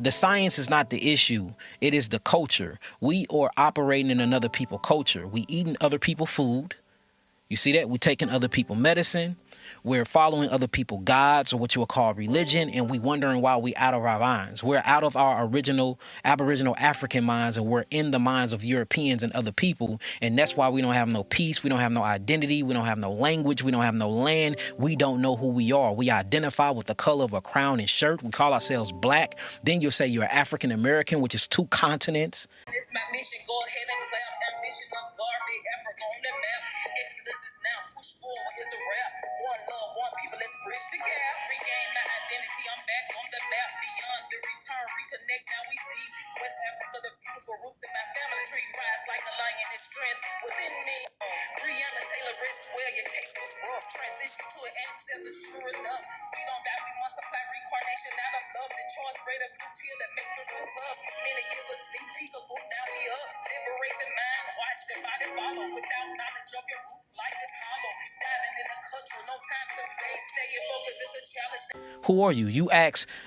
The science is not the issue. It is the culture. We are operating in another people's culture. We eating other people's food. You see that? We're taking other people's medicine. We're following other people's gods, or what you would call religion, and we wondering why we out of our minds. We're out of our original Aboriginal African minds, and we're in the minds of Europeans and other people, and that's why we don't have no peace. We don't have no identity. We don't have no language. We don't have no land. We don't know who we are. We identify with the color of a crown and shirt. We call ourselves black. Then you'll say you're African American, which is 2 continents. It's my mission. Go ahead and clap. Ambition of God, big Africa on the map. Exodus is now. Push forward is a rap. One love, one people. Let's bridge the gap. Regain my identity. I'm back on the map. Beyond the return, reconnect. Now we see West Africa, the beautiful roots in my family tree. Rise like a lion in strength within me. Breonna Taylor, rest well. Your case was rough. Transition to an ancestor, sure enough. We don't die. We multiply. Reincarnation out of love. The choice, greater blue pill that makes us so tough. Many years of sleep, peekaboo. Now we up. Liberate the mind. Watch the body follow. Without knowledge of your roots, life is hollow. Diving in the country, no time to play. Stay in focus, it's a challenge. Who are you?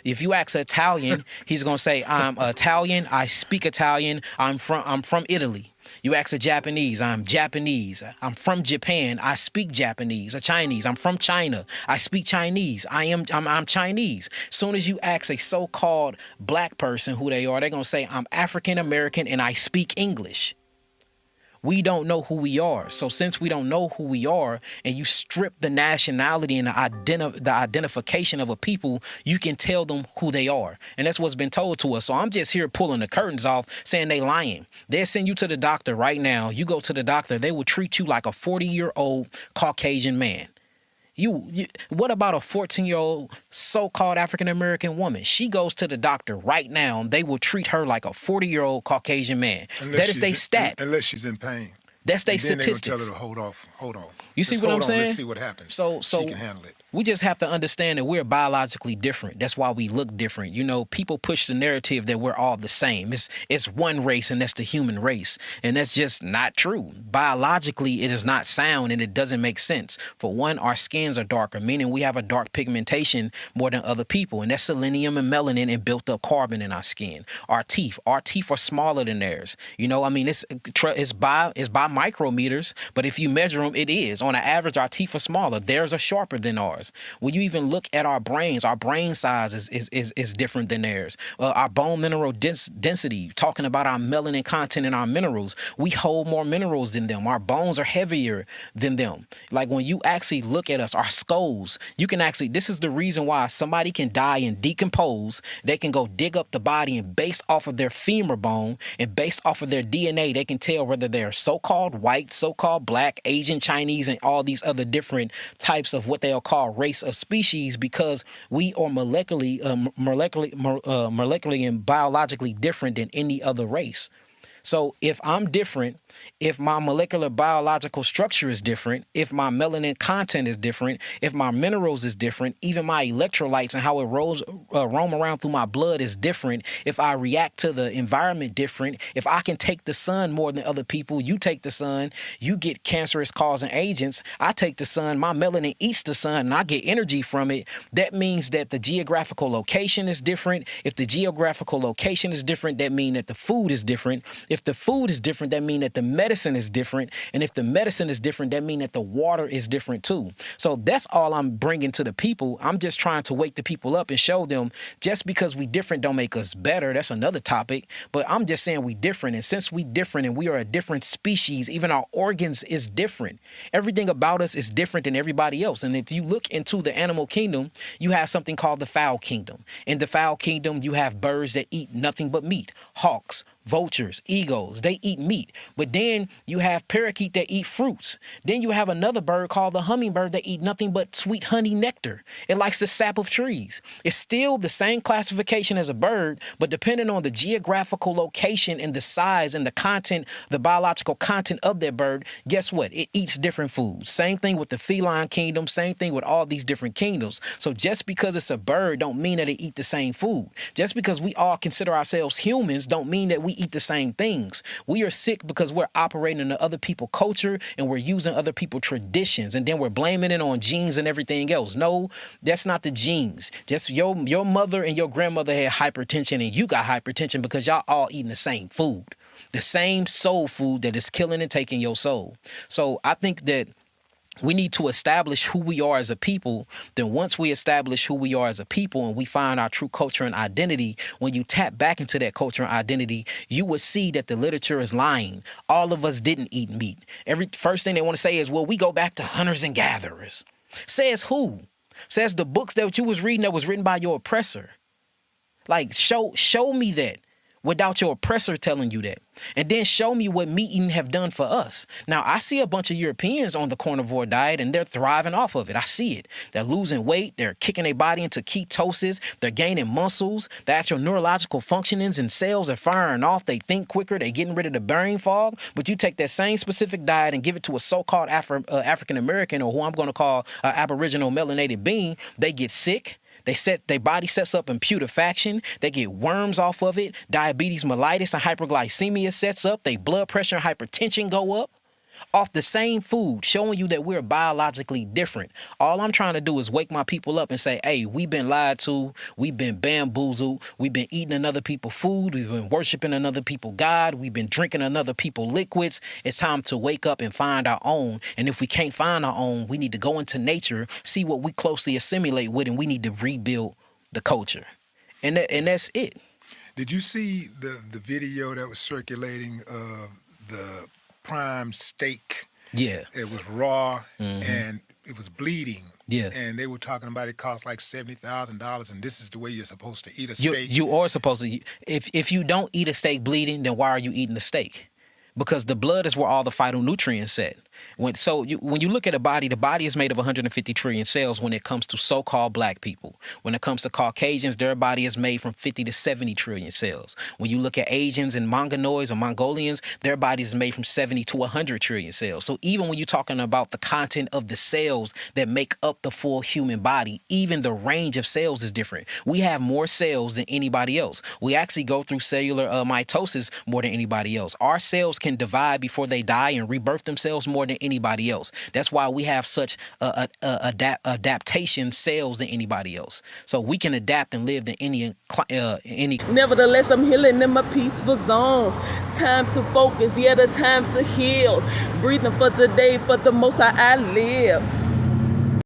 If you ask Italian, he's gonna say, I'm Italian, I speak Italian, I'm from Italy. You ask a Japanese, I'm Japanese. I'm from Japan, I speak Japanese. A Chinese, I'm from China, I speak Chinese. I'm Chinese. Soon as you ask a so-called black person who they are, they're gonna say, I'm African American and I speak English. We don't know who we are. So since we don't know who we are, and you strip the nationality and the identification of a people, you can tell them who they are. And that's what's been told to us. So I'm just here pulling the curtains off, saying they lying. They'll send you to the doctor right now. You go to the doctor, they will treat you like a 40-year-old Caucasian man. What about a 14-year-old so-called African-American woman? She goes to the doctor right now, and they will treat her like a 40-year-old Caucasian man. That is their stat. Unless she's in pain. That's their statistics. Then they're going to tell her to hold on. You see what I'm saying? Let's see what happens. So she can handle it. We just have to understand that we're biologically different. That's why we look different. You know, people push the narrative that we're all the same. It's one race, and that's the human race. And that's just not true. Biologically, it is not sound, and it doesn't make sense. For one, our skins are darker, meaning we have a dark pigmentation more than other people. And that's selenium and melanin and built up carbon in our skin. Our teeth are smaller than theirs. You know, I mean, it's by micrometers, but if you measure them, it is. On an average, our teeth are smaller. Theirs are sharper than ours. When you even look at our brain size is different than theirs. Our bone mineral density, talking about our melanin content in our minerals, we hold more minerals than them. Our bones are heavier than them. Like when you actually look at us, our skulls, you can actually, this is the reason why somebody can die and decompose. They can go dig up the body, and based off of their femur bone and based off of their DNA, they can tell whether they're so-called white, so-called black, Asian, Chinese, and all these other different types of what they'll call race of species, because we are molecularly and biologically different than any other race. So if I'm different, if my molecular biological structure is different, if my melanin content is different, if my minerals is different, even my electrolytes and how it roam around through my blood is different, if I react to the environment different, if I can take the sun more than other people, you take the sun, you get cancerous causing agents, I take the sun, my melanin eats the sun, and I get energy from it. That means that the geographical location is different. If the geographical location is different, that means that the food is different. If the food is different, that means that the medicine is different. And if the medicine is different, that means that the water is different too. So that's all I'm bringing to the people. I'm just trying to wake the people up and show them just because we different don't make us better. That's another topic. But I'm just saying we different. And since we different and we are a different species, even our organs is different. Everything about us is different than everybody else. And if you look into the animal kingdom, you have something called the fowl kingdom. In the fowl kingdom, you have birds that eat nothing but meat. Hawks, vultures, eagles, they eat meat. But then you have parakeet that eat fruits. Then you have another bird called the hummingbird that eat nothing but sweet honey nectar. It likes the sap of trees. It's still the same classification as a bird, but depending on the geographical location and the size and the content, the biological content of that bird, guess what? It eats different foods. Same thing with the feline kingdom, same thing with all these different kingdoms. So just because it's a bird don't mean that it eat the same food. Just because we all consider ourselves humans don't mean that we we eat the same things. We are sick because we're operating in other people's culture and we're using other people's traditions, and then we're blaming it on genes and everything else. No, that's not the genes. Just your mother and your grandmother had hypertension and you got hypertension because y'all all eating the same food, the same soul food that is killing and taking your soul. So I think that we need to establish who we are as a people. Then once we establish who we are as a people and we find our true culture and identity, when you tap back into that culture and identity, you would see that the literature is lying. All of us didn't eat meat. Every first thing they want to say is, well, we go back to hunters and gatherers. Says who? Says the books that you was reading that was written by your oppressor. Like, show me that without your oppressor telling you that. And then show me what meat eating have done for us. Now, I see a bunch of Europeans on the carnivore diet and they're thriving off of it. I see it. They're losing weight. They're kicking their body into ketosis. They're gaining muscles. The actual neurological functionings and cells are firing off. They think quicker. They're getting rid of the brain fog. But you take that same specific diet and give it to a so-called African-American, or who I'm going to call an Aboriginal melanated being, they get sick. Their body sets up in putrefaction. They get worms off of it. Diabetes mellitus and hyperglycemia sets up. Their blood pressure and hypertension go up off the same food, showing you that we're biologically different. All I'm trying to do is wake my people up and say, hey, we've been lied to. We've been bamboozled. We've been eating another people's food. We've been worshiping another people's God. We've been drinking another people's liquids. It's time to wake up and find our own. And if we can't find our own, we need to go into nature, see what we closely assimilate with, and we need to rebuild the culture. And that's it. Did you see the video that was circulating of the prime steak? Yeah. It was raw and it was bleeding. Yeah. And they were talking about it cost like $70,000, and this is the way you're supposed to eat a steak. You are supposed to. If you don't eat a steak bleeding, then why are you eating the steak? Because the blood is where all the phytonutrients set. When you look at the body is made of 150 trillion cells when it comes to so-called black people. When it comes to Caucasians, their body is made from 50 to 70 trillion cells. When you look at Asians and Mongoloids or Mongolians, their body is made from 70 to 100 trillion cells. So even when you're talking about the content of the cells that make up the full human body, even the range of cells is different. We have more cells than anybody else. We actually go through cellular mitosis more than anybody else. Our cells can divide before they die and rebirth themselves more than anybody else. That's why we have such adaptation cells than anybody else. So we can adapt and live in any. Nevertheless, I'm healing in my peaceful zone. Time to focus, yeah, the time to heal. Breathing for today, for the most I live.